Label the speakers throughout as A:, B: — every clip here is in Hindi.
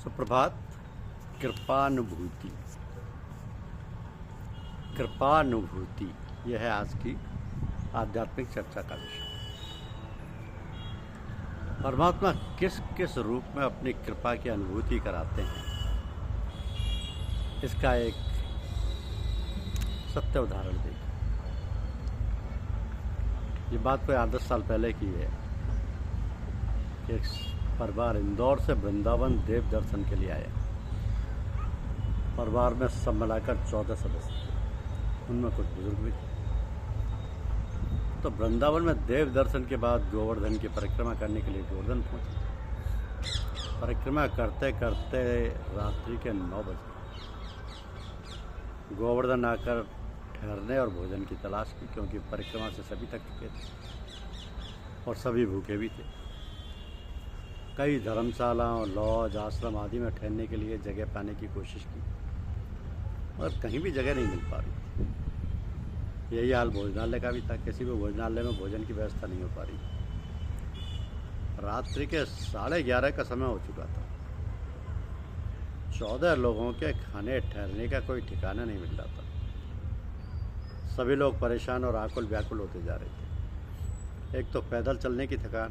A: सुप्रभात। कृपानुभूति। कृपानुभूति यह है आज की आध्यात्मिक चर्चा का विषय। परमात्मा किस किस रूप में अपनी कृपा की अनुभूति कराते हैं, इसका एक सत्य उदाहरण देखिए। ये बात कोई 8-10 साल पहले की है कि एक परिवार इंदौर से वृंदावन देव दर्शन के लिए आया। परिवार में सब मिलाकर 14 सदस्य थे, उनमें कुछ बुजुर्ग भी थे। तो वृंदावन में देव दर्शन के बाद गोवर्धन की परिक्रमा करने के लिए गोवर्धन पहुंचे। परिक्रमा करते करते रात्रि के 9 बजे गोवर्धन आकर ठहरने और भोजन की तलाश की, क्योंकि परिक्रमा से सभी थक चुके थे और सभी भूखे भी थे। कई धर्मशालाओं, लॉज, आश्रम आदि में ठहरने के लिए जगह पाने की कोशिश की, और कहीं भी जगह नहीं मिल पा रही। यही हाल भोजनालय का भी था। किसी भी भोजनालय में भोजन की व्यवस्था नहीं हो पा रही। रात्रि के 11:30 का समय हो चुका था। 14 लोगों के खाने ठहरने का कोई ठिकाना नहीं मिल रहा था। सभी लोग परेशान और आकुल व्याकुल होते जा रहे थे। एक तो पैदल चलने की थकान,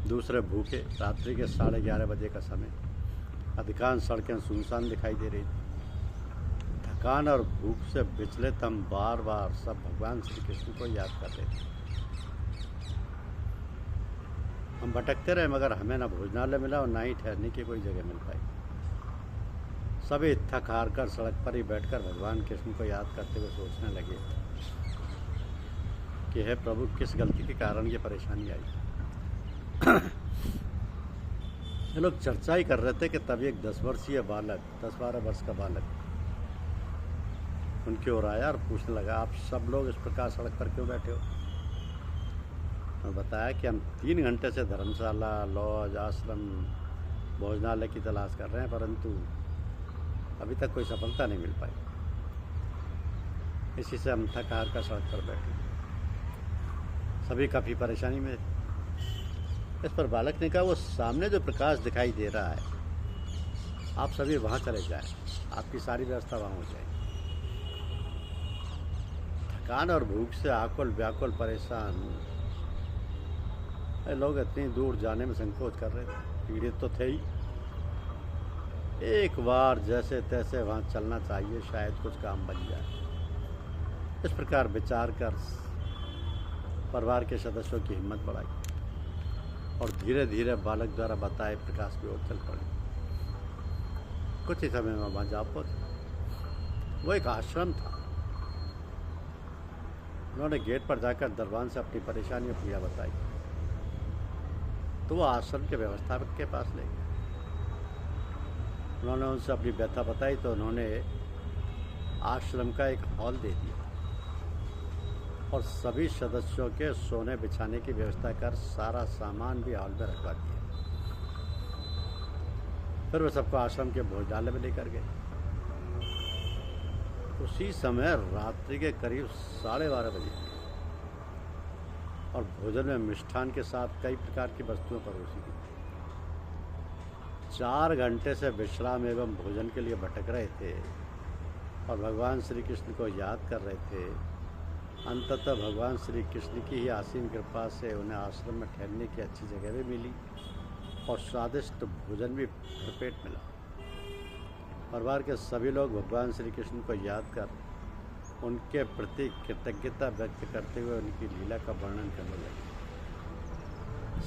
A: दूसरे भूखे। रात्रि के 11:30 बजे का समय, अधिकांश सड़कें सुनसान दिखाई दे रही थी। थकान और भूख से विचलित हम बार बार सब भगवान श्री कृष्ण को याद कर रहे थे। हम भटकते रहे, मगर हमें न भोजनालय मिला और न ही ठहरने की कोई जगह मिल पाई। सभी थक हार कर सड़क पर ही बैठकर भगवान कृष्ण को याद करते हुए सोचने लगे कि हे प्रभु, किस गलती के कारण ये परेशानी आई। ये लोग चर्चा ही कर रहे थे कि तभी एक 10 वर्षीय बालक, 10-12 वर्ष का बालक उनकी ओर आया और पूछने लगा, आप सब लोग इस प्रकार सड़क पर क्यों बैठे हो? और बताया कि हम 3 घंटे से धर्मशाला, लॉज, आश्रम, भोजनालय की तलाश कर रहे हैं, परंतु अभी तक कोई सफलता नहीं मिल पाई। इसी से हम थक हार कर सड़क पर बैठे। सभी काफ़ी परेशानी में। इस पर बालक ने कहा, वो सामने जो प्रकाश दिखाई दे रहा है, आप सभी वहाँ चले जाएं, आपकी सारी व्यवस्था वहाँ हो जाएगी। थकान और भूख से आकुल व्याकुल परेशान लोग इतनी दूर जाने में संकोच कर रहे थे। पीड़ित तो थे ही। एक बार जैसे तैसे वहाँ चलना चाहिए, शायद कुछ काम बन जाए। इस प्रकार विचार कर परिवार के सदस्यों की हिम्मत बढ़ाई और धीरे धीरे बालक द्वारा बताए प्रकाश की ओर चल पड़े। कुछ ही समय में वहाँ जा पहुंचे। वो एक आश्रम था। उन्होंने गेट पर जाकर दरबान से अपनी परेशानी और पीड़ा बताई, तो वो आश्रम के व्यवस्थापक के पास ले गए। उन्होंने उनसे अपनी व्यथा बताई, तो उन्होंने आश्रम का एक हॉल दे दिया और सभी सदस्यों के सोने बिछाने की व्यवस्था कर सारा सामान भी हॉल में रखवा दिया। फिर वो सबको आश्रम के भोजनालय में लेकर गए। उसी समय रात्रि के करीब 12:30 बजे और भोजन में मिष्ठान के साथ कई प्रकार की वस्तुएं परोसी गई। 4 घंटे से विश्राम एवं भोजन के लिए भटक रहे थे और भगवान श्री कृष्ण को याद कर रहे थे। अंततः भगवान श्री कृष्ण की ही असीम कृपा से उन्हें आश्रम में ठहरने की अच्छी जगह भी मिली और स्वादिष्ट भोजन भी भरपेट मिला। परिवार के सभी लोग भगवान श्री कृष्ण को याद कर उनके प्रति कृतज्ञता व्यक्त करते हुए उनकी लीला का वर्णन करने लगे।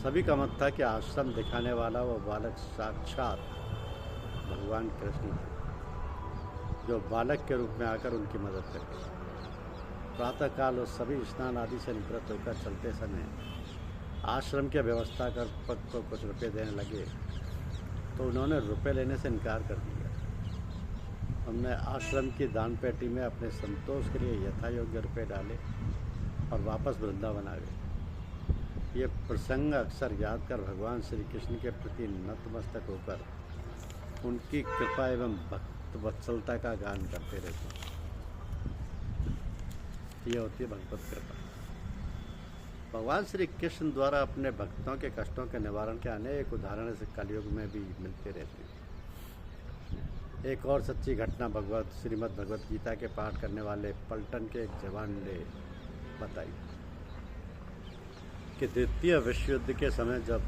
A: सभी का मत था कि आश्रम दिखाने वाला वो बालक साक्षात भगवान कृष्ण थे, जो बालक के रूप में आकर उनकी मदद करते। प्रातःकाल वो सभी स्नान आदि से निवृत्त होकर चलते समय आश्रम के व्यवस्था कर को कुछ रुपये देने लगे, तो उन्होंने रुपये लेने से इनकार कर दिया। हमने आश्रम की दान पेटी में अपने संतोष के लिए यथायोग्य रुपये डाले और वापस वृंदावन आ गए। ये प्रसंग अक्सर याद कर भगवान श्री कृष्ण के प्रति नतमस्तक होकर उनकी कृपा एवं भक्त वत्सलता का गान करते रहते हैं। ये होती है भगवत कृपा। भगवान श्री कृष्ण द्वारा अपने भक्तों के कष्टों के निवारण के अनेक उदाहरण से कलयुग में भी मिलते रहते हैं। एक और सच्ची घटना श्रीमद् भगवत गीता के पाठ करने वाले पलटन के एक जवान ने बताई कि द्वितीय विश्व युद्ध के समय जब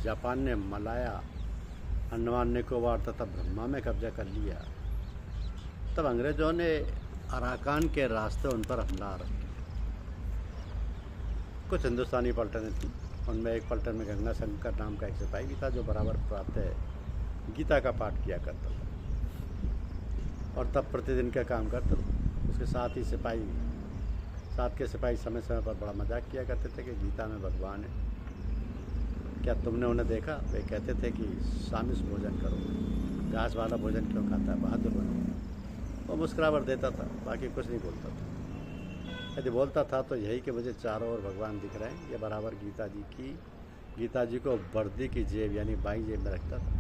A: जापान ने मलाया, अंडमान निकोबार तथा ब्रह्मा में कब्जा कर लिया, तब अंग्रेज़ों ने अराकान के रास्ते उन पर हमला रखा। कुछ हिंदुस्तानी पलटनें थीं, उनमें एक पलटन में गंगा शंकर नाम का एक सिपाही भी था जो बराबर प्रातः गीता का पाठ किया करता था और तब प्रतिदिन का काम करता था। उसके साथ के सिपाही समय समय पर बड़ा मजाक किया करते थे कि गीता में भगवान है, क्या तुमने उन्हें देखा? वे कहते थे कि सामिस भोजन करो, घास वाला भोजन क्यों खाता है, बहादुर बनो। वो मुस्कुराहट देता था, बाकी कुछ नहीं बोलता था। यदि बोलता था तो यही कि मुझे चारों ओर भगवान दिख रहे हैं। ये बराबर गीता जी को वर्दी की जेब यानी बाई जेब में रखता था,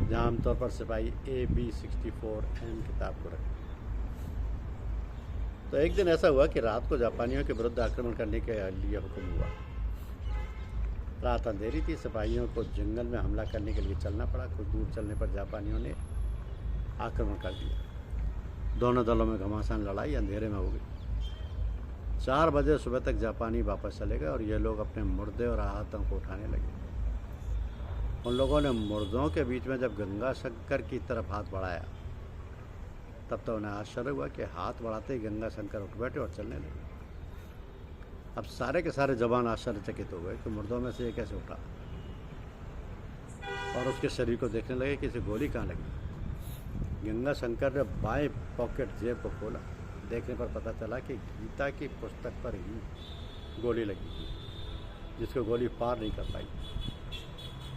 A: जहाँ आमतौर पर सिपाही AB 64M किताब को रखते। तो एक दिन ऐसा हुआ कि रात को जापानियों के विरुद्ध आक्रमण करने के लिए हुक्म हुआ। रात अंधेरी थी, सिपाहियों को जंगल में हमला करने के लिए चलना पड़ा। कुछ दूर चलने पर जापानियों ने आक्रमण कर दिया। दोनों दलों में घमासान लड़ाई अंधेरे में हो गई। 4 बजे सुबह तक जापानी वापस चले गए और ये लोग अपने मुर्दे और आहतों को उठाने लगे। उन लोगों ने मुर्दों के बीच में जब गंगा शंकर की तरफ हाथ बढ़ाया, तब तो उन्हें आश्चर्य हुआ कि हाथ बढ़ाते ही गंगा शंकर उठ बैठे और चलने लगे। अब सारे के सारे जवान आश्चर्यचकित हो गए कि मुर्दों में से ये कैसे उठा, और उसके शरीर को देखने लगे कि इसे गोली कहाँ लगी। गंगा शंकर ने बाएं पॉकेट जेब को खोला। देखने पर पता चला कि गीता की पुस्तक पर ही गोली लगी थी, जिसको गोली पार नहीं कर पाई।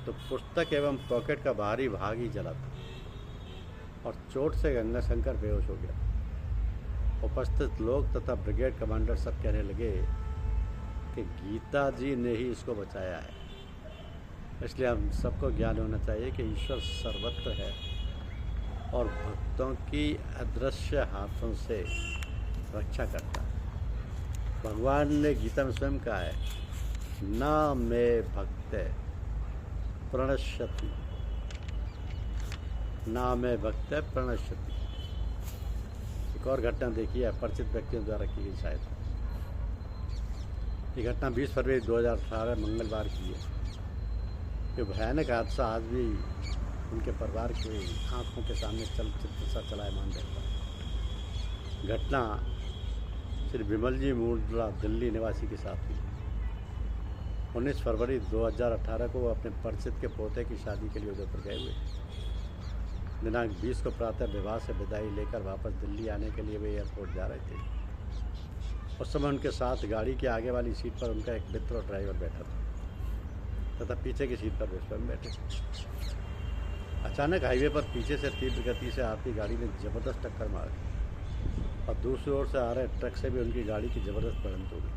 A: तो पुस्तक एवं पॉकेट का बाहरी भाग ही जला था और चोट से गंगा शंकर बेहोश हो गया। उपस्थित लोग तथा ब्रिगेड कमांडर सब कहने लगे कि गीता जी ने ही इसको बचाया है। इसलिए हम सबको ज्ञान होना चाहिए कि ईश्वर सर्वत्र है और भक्तों की अदृश्य हाथों से रक्षा करता है। भगवान ने गीता में स्वयं कहा है, न मे भक्त प्रणश्यति, ना में भक्त प्रणश्यति। एक और घटना देखी है, परिचित व्यक्तियों द्वारा की गई शायद। ये घटना 20 फरवरी 2018 मंगलवार की है। ये भयानक हादसा आज भी उनके परिवार के आंखों के सामने चलचित्र सा चलायमान रहता है। घटना श्री विमल जी मूर्ला दिल्ली निवासी के साथ हुई। 19 फरवरी 2018 को वो अपने परिचित के पोते की शादी के लिए उदयपुर गए हुए। दिनांक 20 को प्रातः विवाह से विदाई लेकर वापस दिल्ली आने के लिए वे एयरपोर्ट जा रहे थे। उस समय उनके साथ गाड़ी के आगे वाली सीट पर उनका एक मित्र और ड्राइवर बैठा था तथा पीछे की सीट पर वे स्वयं बैठे। अचानक हाईवे पर पीछे से तीव्र गति से आती गाड़ी ने जबरदस्त टक्कर मारी और दूसरी ओर से आ रहे ट्रक से भी उनकी गाड़ी की जबरदस्त भिड़ंत हो गई।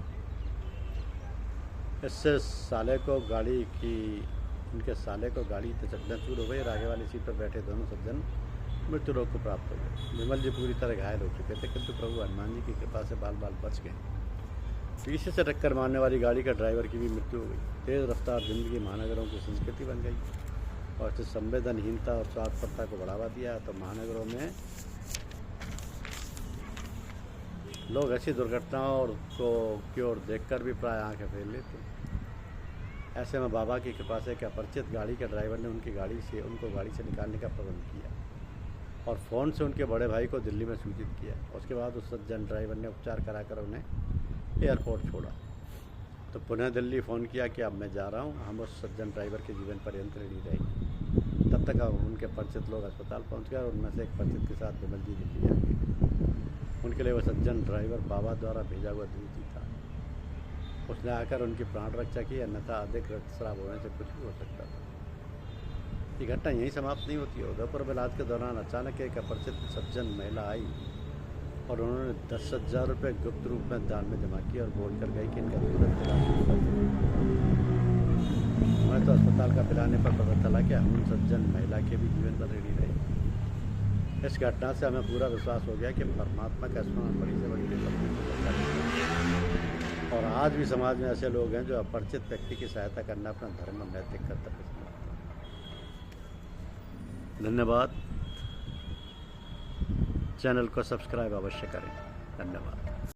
A: इससे उनके साले को गाड़ी चकनाचूर हो गई और आगे वाली सीट पर बैठे दोनों सज्जन मृत्यु लोक को प्राप्त हो गए। विमल जी पूरी तरह घायल हो चुके थे, किंतु प्रभु हनुमान जी की कृपा से बाल बाल बच गए। पीछे से टक्कर मारने वाली गाड़ी का ड्राइवर की भी मृत्यु हो गई। तेज़ रफ्तार जिंदगी महानगरों की संस्कृति बन गई और इससे संवेदनहीनता और स्वार्थपरता को बढ़ावा दिया। तो महानगरों में लोग ऐसी दुर्घटनाओं की ओर देखकर भी प्राय आंखें फेर लेते। ऐसे में बाबा की कृपा से एक अपरिचित गाड़ी के ड्राइवर ने उनको गाड़ी से निकालने का प्रबंध किया और फ़ोन से उनके बड़े भाई को दिल्ली में सूचित किया। उसके बाद उस सज्जन ड्राइवर ने उपचार कराकर उन्हें एयरपोर्ट छोड़ा। तो पुनः दिल्ली फ़ोन किया कि अब मैं जा रहा हूँ, हम उस सज्जन ड्राइवर के जीवन पर्यंत ऋणी रहेंगे। तब तक उनके परिचित लोग अस्पताल पहुँच गए और उनमें से एक परिचित के साथ विमल जी दिल्ली आ गए। उनके लिए वह सज्जन ड्राइवर बाबा द्वारा भेजा हुआ दूत ही था। उसने आकर उनकी प्राण रक्षा की, अन्यथा अधिक रक्तस्राव होने से कुछ भी हो सकता था। ये घटना यहीं समाप्त नहीं होती है। उदयपुर में इलाज के दौरान अचानक एक अपरिचित सज्जन महिला आई और उन्होंने 10,000 रुपये गुप्त रूप में दान में जमा किए और बोलकर गई कि इनका तुरंत इलाज शुरू कर दो। मैं तो अस्पताल का पिलाने पर पता चला कि हम सज्जन महिला के भी जीवन पर ऋणी रहे। इस घटना से हमें पूरा विश्वास हो गया कि परमात्मा का स्मरण बड़ी से बड़ी और आज भी समाज में ऐसे लोग हैं जो अपरिचित व्यक्ति की सहायता करना अपना धर्म और नैतिक कर्तव्य समझते हैं। धन्यवाद। चैनल को सब्सक्राइब अवश्य करें। धन्यवाद।